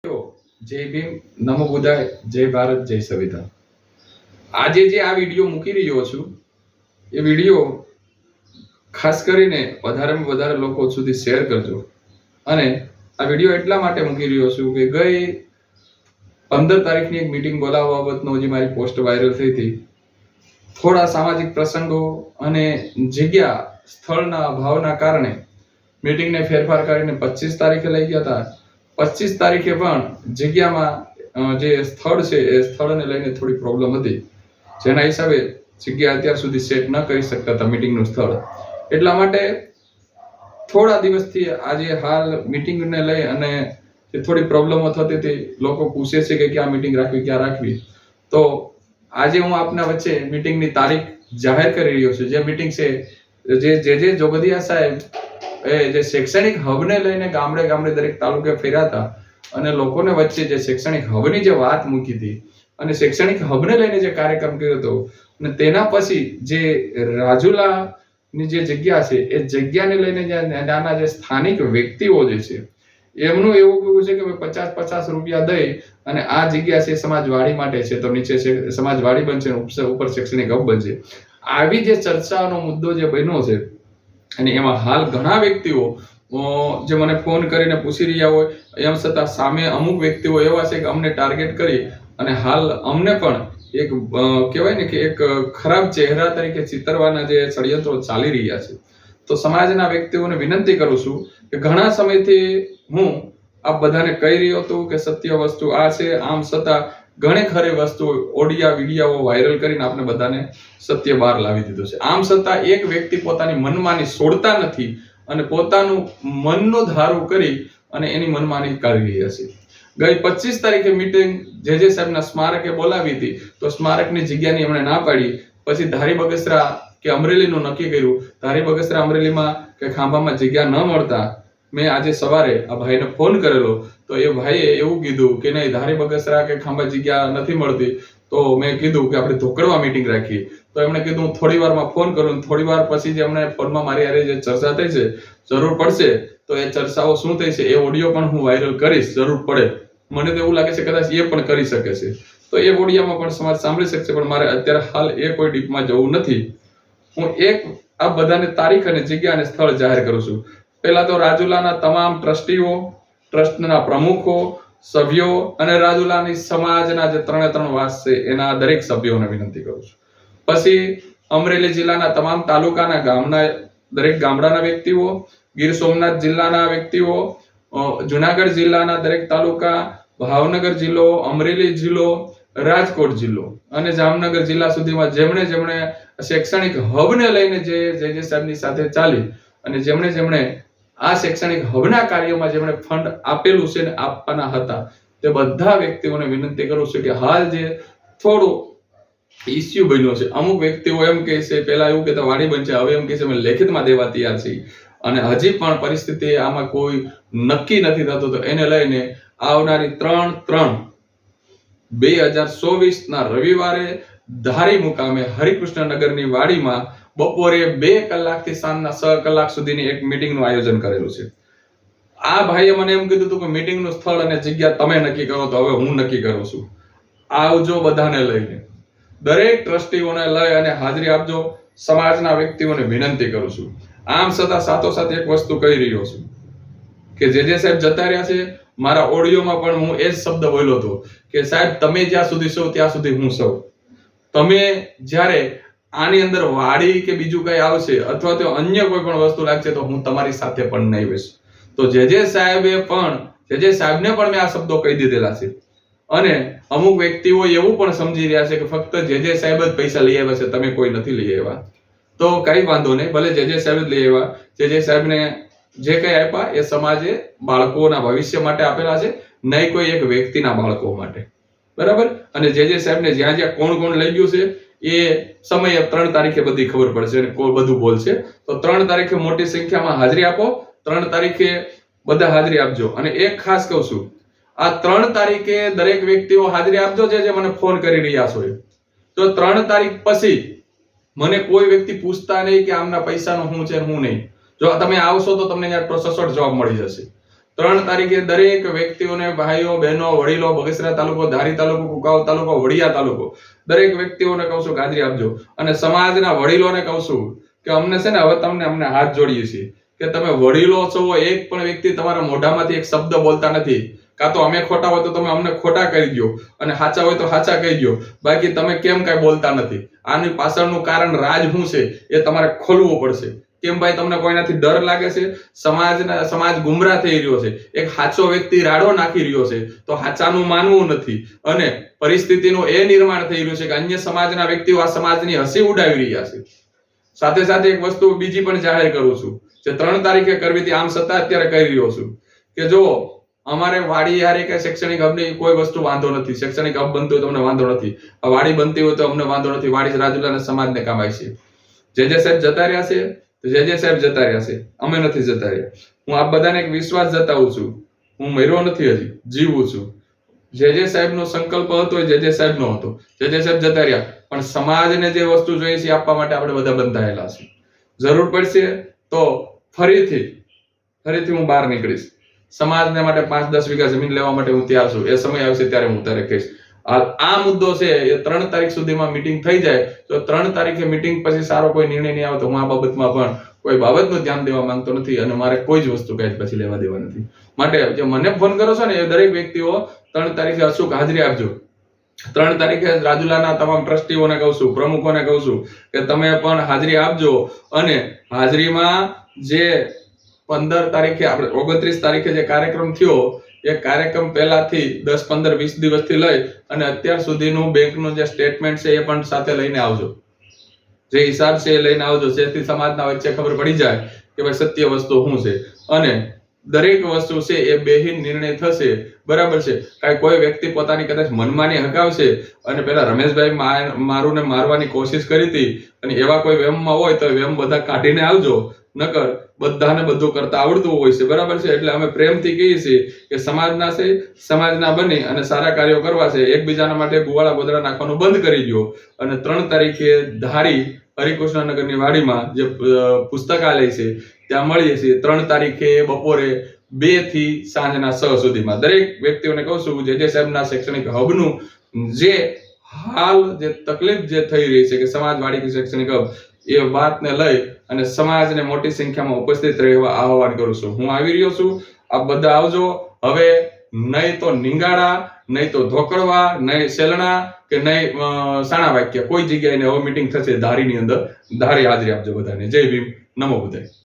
જય ભીમ, નમો બુદ્ધાય, જય ભારત, જય સંવિધાન। આજે જે આ વિડીયો મૂકી રહ્યો છું એ વિડીયો ખાસ કરીને વધારેમાં વધારે લોકો સુધી શેર કરજો। અને આ વિડીયો એટલા માટે મૂકી રહ્યો છું કે ગઈ 15 તારીખની એક મીટિંગ બોલાવવા બાબતનો જે મારી પોસ્ટ વાયરલ થઈ હતી, થોડા સામાજિક પ્રસંગો અને જગ્યા સ્થળના અભાવના કારણે મીટિંગને ફેરફાર કરીને 25 તારીખે લઈ ગયા હતા। 25 તારીખે પણ જગ્યામાં જે સ્થળ છે એ સ્થળને લઈને થોડી પ્રોબ્લેમ હતી, જેના હિસાબે જગ્યા અત્યાર સુધી સેટ ન કરી શકતા હતા મીટિંગનું સ્થળ। એટલા માટે થોડા દિવસથી આજે હાલ મીટિંગને લઈ અને જે થોડી પ્રોબ્લેમો થતી હતી, લોકો પૂછે છે કે ક્યાં મીટિંગ રાખવી, ક્યાં રાખવી। તો આજે હું આપના વચ્ચે મીટિંગની તારીખ જાહેર કરી રહ્યો છું। જે મીટિંગ છે જે જોગદિયા સાહેબ જે શૈક્ષણિક હબને લઈને ગામડે ગામડે દરેક તાલુકે ફેર્યા હતા અને લોકોને વચ્ચે જે શૈક્ષણિક હબની જે વાત મૂકી હતી અને શૈક્ષણિક હબને લઈને જે કાર્યક્રમ કર્યો હતો, અને તેના પછી જે રાજુલાની જે જગ્યા છે એ જગ્યાને લઈને ત્યાંના જે સ્થાનિક વ્યક્તિઓ જે છે એમનું એવું કેવું છે કે 50-50 રૂપિયા દઈ અને આ જગ્યા છે સમાજવાડી માટે છે, તો નીચે છે સમાજવાડી બનશે, ઉપર શૈક્ષણિક હબ બનશે। આવી જે ચર્ચાનો મુદ્દો જે બન્યો છે અને એમાં હાલ ઘણા વ્યક્તિઓ જે મને ફોન કરીને પૂછી રહ્યા હોય, એમ છતાં સામે અમુક વ્યક્તિઓ એવા છે કે અમને ટાર્ગેટ કરી અને હાલ અમને પણ એક કહેવાય ને કે એક ખરાબ ચહેરા તરીકે ચિતરવાના જે ષડયંત્રો ચાલી રહ્યા છે। તો સમાજના વ્યક્તિઓને વિનંતી કરું છું કે ઘણા સમયથી હું આ બધાને કહી રહ્યો હતો કે સત્ય વસ્તુ આ છે, આમ છતાં ઘણી ખરી વસ્તુ ઓડિયા વિડીયો વાયરલ કરીને આપણે બધાને સત્ય બહાર લાવી દીધું છે। આમ છતાં એક વ્યક્તિ પોતાની મનમાની છોડતા નથી અને પોતાનું મનનું ધારું કરી અને એની મનમાની કરી રહ્યા છે। ગઈ 25 તારીખે મીટિંગ જે સાહેબના સ્મારકે બોલાવી હતી, તો સ્મારકની જગ્યાની એમણે ના પાડી। પછી ધારી બગસરા કે અમરેલીનું નક્કી કર્યું। ધારી બગસરા અમરેલીમાં કે ખાંભામાં જગ્યા ન મળતા મેં આજે સવારે આ ભાઈને ફોન કરેલો, તો એ ભાઈએ એવું કીધું કે નહીં, ધારી બગસરા કે ખાંભા જગ્યા નથી મળતી। તો મેં કીધું કે આપણે ધોકડવા મીટિંગ રાખીએ। તો એમણે કીધું થોડી વારમાં ફોન કરું। થોડી વાર પછી જે એમણે ફોનમાં મારી હારે જે ચર્ચા થઈ છે, જરૂર પડશે તો એ ચર્ચાઓ શું થઈ છે એ ઓડિયો પણ હું વાયરલ કરીશ, જરૂર પડે। મને તો એવું લાગે છે કદાચ એ પણ કરી શકે છે, તો એ ઓડિયામાં પણ સમાજ સાંભળી શકશે। પણ મારે અત્યારે હાલ એ કોઈ ડીપમાં જવું નથી। હું એક આ બધાને તારીખ અને જગ્યા અને સ્થળ જાહેર કરું છું। પહેલા તો રાજુલાના તમામ ટ્રસ્ટીઓ, ટ્રસ્ટના પ્રમુખો, સભ્યો અને રાજુલાની સમાજના જે 3 વાસ છે એના દરેક સભ્યોને વિનંતી કરું છું। પછી અમરેલી જિલ્લાના તમામ તાલુકાના ગામના દરેક ગામડાના વ્યક્તિઓ, ગીર સોમનાથ જિલ્લાના વ્યક્તિઓ, જુનાગઢ જિલ્લાના દરેક તાલુકા, ભાવનગર જિલ્લો, અમરેલી જિલ્લો, રાજકોટ જિલ્લો અને જામનગર જિલ્લા સુધીમાં જેમણે શૈક્ષણિક હબને લઈને જે સાહેબની સાથે ચાલી અને જેમણે આ શૈક્ષણિક હબના કાર્યોમાં જેમણે ફંડ આપેલું છે ને આપવાના હતા, તે બધા વ્યક્તિઓને વિનંતી કરું છું કે હાલ જે થોડું ઇસ્યુ બન્યો છે, અમુક વ્યક્તિઓ એમ કહે છે, પહેલા એવું કહેતા વાડી બનશે, હવે એમ કહે છે અમે લેખિતમાં દેવા તૈયાર છીએ, અને હજી પણ પરિસ્થિતિ આમાં કોઈ નક્કી નથી થતું। તો એને લઈને આવનારી 3/3/2024 ના રવિવારે ધારી મુકામે હરિકૃષ્ણનગરની વાડીમાં બપોરે 2 કલાકથી સાંજના 6 કલાક સુધીની એક મીટિંગનું આયોજન કરેલું છે। આ ભાઈએ મને એમ કીધું હતું કે મીટિંગનું સ્થળ અને જગ્યા તમે નક્કી કરો, તો હવે હું નક્કી કરું છું। આવજો, બધાને લઈને દરેક ટ્રસ્ટીઓને લઈ અને હાજરી આપજો। સમાજના વ્યક્તિઓને વિનંતી કરું છું। આમ છતાં સાથોસાથ એક વસ્તુ કહી રહ્યો છું કે જે સાહેબ જતા રહ્યા છે, મારા ઓડિયોમાં પણ હું એ જ શબ્દ બોલ્યો હતો કે સાહેબ તમે જ્યાં સુધી છો ત્યાં સુધી હું છું। તમે જ્યારે આની અંદર વાડી કે બીજું કઈ આવશે અથવા તો અન્ય કોઈ પણ વસ્તુ લાગશે તો હું તમારી સાથે પણ નહીં બેસું। તો જે સાહેબને પણ મેં આ શબ્દો કહી દીધેલા છે, અને અમુક વ્યક્તિઓ એવું પણ સમજી રહ્યા છે કે ફક્ત જે સાહેબ જ પૈસા લઈ આવ્યા છે, તમે કોઈ નથી લઈ આવ્યા। તો કઈ વાંધો નહીં, ભલે જે સાહેબ જ લઈ આવ્યા, જે સાહેબને જે કઈ આપ્યા એ સમાજે બાળકોના ભવિષ્ય માટે આપેલા છે, નહીં કોઈ એક વ્યક્તિના બાળકો માટે, બરાબર। અને જે સાહેબને જ્યાં કોણ લઈ ગયું છે એ સમયે 3 તારીખે બધી ખબર પડશે અને કોઈ બધું બોલશે। તો 3 તારીખે મોટી સંખ્યામાં હાજરી આપો। 3 તારીખે બધા હાજરી આપજો। અને એક ખાસ કહું છું, આ 3 તારીખે દરેક વ્યક્તિઓ હાજરી આપજો જે મને ફોન કરી રહ્યા છો। તો 3 તારીખ પછી મને કોઈ વ્યક્તિ પૂછતા નહીં કે આમના પૈસાનો શું છે શું નહીં। જો તમે આવશો તો તમને સચોટ જવાબ મળી જશે। 3 તારીખે દરેક વ્યક્તિઓને, ભાઈઓ, બહેનો, વડીલો, બગસરા તાલુકો, ધારી તાલુકો, કુકાવ તાલુકો, વડિયા તાલુકો, દરેક વ્યક્તિઓને કહું છું કે હાજરી આપજો. અને સમાજના વડીલોને કહું છું કે અમને છે ને હવે અમને હાથ જોડીએ છીએ કે તમે વડીલો છો, એક પણ વ્યક્તિ તમારા મોઢામાંથી એક શબ્દ બોલતા નથી. કાં તો અમે ખોટા હોય તો તમે અમને ખોટા કહી દો, અને સાચા હોય તો સાચા કહી દો. બાકી તમે કેમ કઈ બોલતા નથી? આની પાછળનું કારણ રાજ શું છે એ તમારે ખોલવું પડશે. કેમ ભાઈ, તમને કોઈનાથી ડર લાગે છે? સમાજ ગુમરાહ થઈ રહ્યો છે. એક સાચો વ્યક્તિ રાડો નાખી રહ્યો છે તો સાચાનું માનવું નથી, અને પરિસ્થિતિનું એ નિર્માણ થઈ રહ્યું છે કે અન્ય સમાજના વ્યક્તિઓ આ સમાજની હસી ઉડાવી રહ્યા છે. સાથે સાથે એક વસ્તુ બીજી પણ જાહેર કરું છું જે 3 તારીખે કરવી હતી, આમ છતાં અત્યારે કહી રહ્યો છું કે જો અમારે વાડી યારે કે શૈક્ષણિક હબની કોઈ વસ્તુ વાંધો નથી. શૈક્ષણિક હબ બનતું હોય તો અમને વાંધો નથી, આ વાડી બનતી હોય તો અમને વાંધો નથી. વાડી રાજુલાના સમાજને કામ આવશે. જે સાહેબ જતા રહ્યા છે તો જે સાહેબ જતા રહ્યા છે, અમે નથી જતા રહ્યા. હું આપ બધાને એક વિશ્વાસ જતાવું છું, હું મર્યો નથી, હજી જીવું છું. જે સાહેબનો સંકલ્પ હતો જે સાહેબનો હતો. જે સાહેબ જતા રહ્યા, પણ સમાજને જે વસ્તુ જોઈએ છે આપવા માટે આપણે બધા બંધાયેલા છે. જરૂર પડશે તો ફરીથી હું બહાર નીકળીશ. સમાજને માટે 5-10 વીઘા જમીન લેવા માટે હું તૈયાર છું. એ સમય આવશે ત્યારે હું ત્યારે કહીશ. આ મુદ્દો છે એ 3 તારીખ સુધીમાં મીટિંગ થઈ જાય તો 3 તારીખે મીટિંગ પછી સારો કોઈ નિર્ણય નહીં આવે તો હું આ બાબતમાં પણ કોઈ બાબતનું ધ્યાન દેવા માંગતો નથી, અને મારે કોઈ જ વસ્તુ કઈ પછી લેવા દેવા નથી. માટે જે મને ફોન કરો છો ને એ દરેક વ્યક્તિઓ 3 તારીખે અચૂક હાજરી આપજો. 3 તારીખે રાજુલાના તમામ ટ્રસ્ટીઓને કહું છું, પ્રમુખોને કહું છું કે તમે પણ હાજરી આપજો. અને હાજરીમાં જે 15 તારીખે આપણે 29 તારીખે જે કાર્યક્રમ થયો એ કાર્યક્રમ પહેલાથી 10, 15, 20 દિવસથી લઈ અને અત્યાર સુધીનું બેંકનું જે સ્ટેટમેન્ટ છે એ પણ સાથે લઈને આવજો. જે હિસાબ છે એ લઈને આવજો, જેથી સમાજના વચ્ચે ખબર પડી જાય કે ભાઈ સત્ય વસ્તુ શું છે. અને દરેક વસ્તુ છે એ બેહીન નિર્ણય થશે. બરાબર છે? કાંઈ કોઈ વ્યક્તિ પોતાની કદાચ મનમાની હકાવશે અને પેલા રમેશભાઈ મારુને મારવાની કોશિશ કરી હતી અને એવા કોઈ વેમમાં હોય તો વેમ બધા કાઢીને આવજો. નકર બધાને બધું કરતા આવડતું હોય છે. બરાબર છે? એટલે અમે પ્રેમથી કહીએ છીએ કે સમાજના છે, સમાજના બની અને સારા કાર્યો કરવા છે. એકબીજાના માટે ગુવાળા ગોદડા નાખવાનું બંધ કરી દો. અને 3 તારીખે ધારી હરિકૃષ્ણનગરની વાડીમાં જે પુસ્તકાલય છે ત્યાં મળીએ છીએ. 3 તારીખે બપોરે 2 થી સાંજના 6 સુધીમાં દરેક વ્યક્તિઓને કહું છું જે સાહેબના શૈક્ષણિક હબનું જે હાલ જે તકલીફ જે થઈ રહી છે કે સમાજવાડી શૈક્ષણિક હબ, એ વાતને લઈ અને સમાજને મોટી સંખ્યામાં ઉપસ્થિત રહેવા આહવાન કરું છું. હું આવી રહ્યો છું, આપ બધા આવજો. હવે નહીં તો નિંગાડા, નહીં તો ધોકડવા, નહીં સેલણા કે નહીં સાણા વાક્ય, કોઈ જગ્યાએ હવે મીટિંગ થશે ધારીની અંદર. ધારી હાજરી આપજો બધાને. જય ભીમ, નમો બુદ્ધાય.